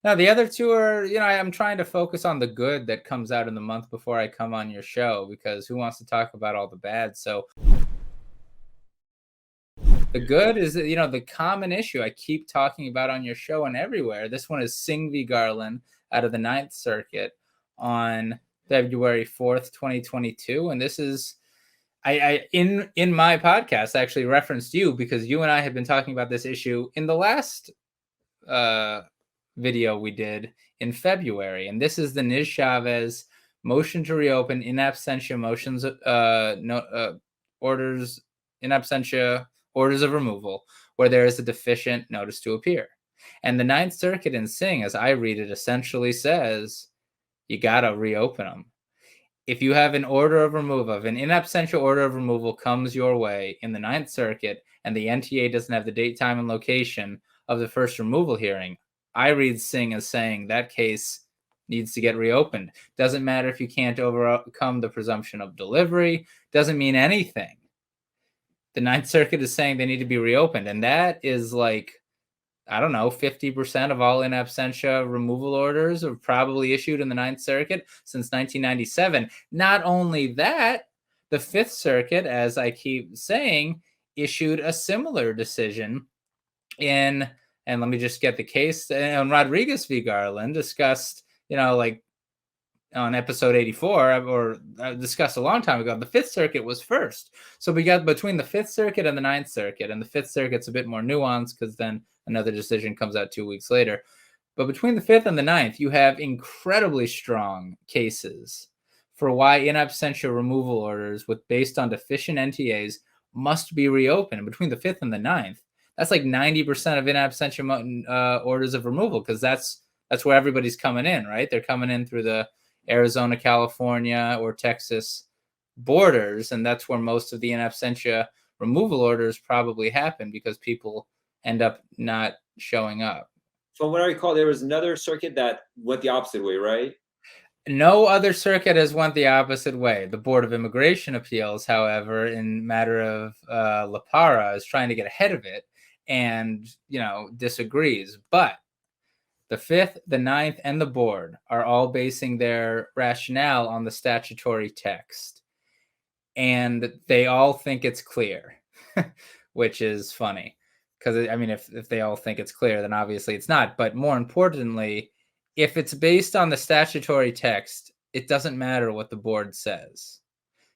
No, the other two are, I'm trying to focus on the good that comes out in the month before I come on your show because who wants to talk about all the bad? So the good is that, the common issue I keep talking about on your show and everywhere. This one is Singh v. Garland out of the Ninth Circuit on February 4th, 2022. And this is in my podcast, I actually referenced you because you and I had been talking about this issue in the last uh video we did in February. And this is the Niz Chavez motion to reopen in absentia motions, no orders in absentia orders of removal where there is a deficient notice to appear. And the Ninth Circuit in Singh, as I read it, essentially says you gotta reopen them. If you have an order of removal, if an in absentia order of removal comes your way in the Ninth Circuit and the NTA doesn't have the date, time, and location of the first removal hearing, I read Singh as saying that case needs to get reopened. Doesn't matter if you can't overcome the presumption of delivery, doesn't mean anything. The Ninth Circuit is saying they need to be reopened. And that is like, I don't know, 50% of all in absentia removal orders are probably issued in the Ninth Circuit since 1997. Not only that, the Fifth Circuit, as I keep saying, issued a similar decision and let me just get the case. And Rodriguez v. Garland discussed, like on episode 84 or discussed a long time ago, the Fifth Circuit was first. So we got between the Fifth Circuit and the Ninth Circuit, and the Fifth Circuit's a bit more nuanced because then another decision comes out 2 weeks later. But between the Fifth and the Ninth, you have incredibly strong cases for why in absentia removal orders based on deficient NTAs must be reopened. Between the Fifth and the Ninth, that's like 90% of in absentia orders of removal because that's where everybody's coming in, right? They're coming in through the Arizona, California, or Texas borders, and that's where most of the in absentia removal orders probably happen because people end up not showing up. From what I recall, there was another circuit that went the opposite way, right? No other circuit has went the opposite way. The Board of Immigration Appeals, however, in matter of La Para, is trying to get ahead of it and, disagrees. But the Fifth, the Ninth, and the Board are all basing their rationale on the statutory text. And they all think it's clear, which is funny. Because, I mean, if they all think it's clear, then obviously it's not. But more importantly, if it's based on the statutory text, it doesn't matter what the board says.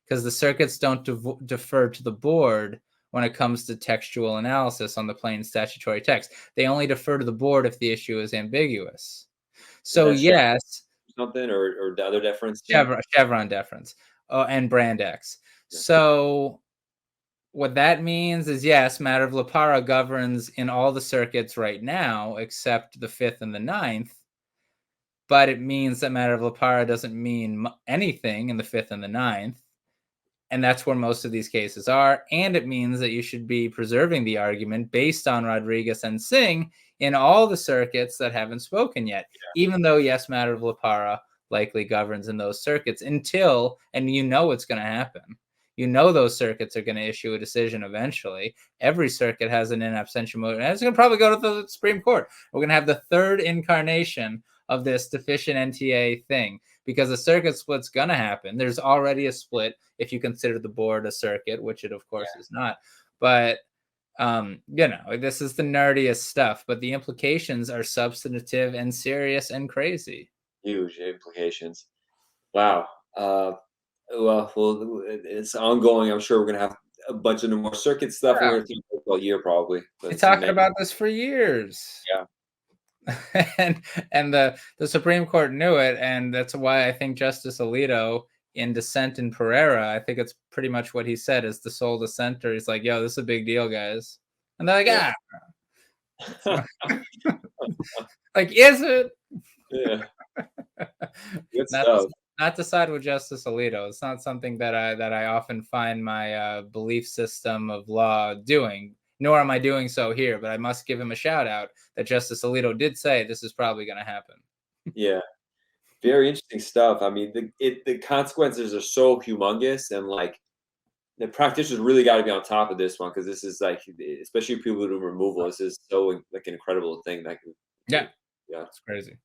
Because the circuits don't defer to the board when it comes to textual analysis on the plain statutory text. They only defer to the board if the issue is ambiguous. So yes, something or the other deference. Chevron deference and Brand X. Yeah. So what that means is yes, matter of La Para governs in all the circuits right now except the Fifth and the Ninth. But it means that matter of La Para doesn't mean anything in the Fifth and the Ninth. And that's where most of these cases are. And it means that you should be preserving the argument based on Rodriguez and Singh in all the circuits that haven't spoken yet, even though, yes, matter of La Para likely governs in those circuits until, and it's going to happen. Those circuits are going to issue a decision eventually. Every circuit has an in absentia motion, and it's going to probably go to the Supreme Court. We're going to have the third incarnation of this deficient NTA thing because the circuit split's going to happen. There's already a split if you consider the board a circuit, which it of course is not. But this is the nerdiest stuff, but the implications are substantive and serious and crazy. Huge implications. Wow. Well, it's ongoing. I'm sure we're going to have a bunch of more circuit stuff. We're going to think all year probably. We're talking about this for years. Yeah. and the Supreme Court knew it, and that's why I think Justice Alito in dissent in Pereira, I think it's pretty much what he said as the sole dissenter. He's like, yo, this is a big deal, guys. And they're like, like, is it? Yeah. Good stuff. Not to side with Justice Alito. It's not something that I often find my belief system of law doing, nor am I doing so here, but I must give him a shout out that Justice Alito did say this is probably going to happen. Yeah. Very interesting stuff. I mean, the consequences are so humongous, and like the practitioners really got to be on top of this one because this is like, especially people who do removal, this is so like an incredible thing. Yeah. It's crazy.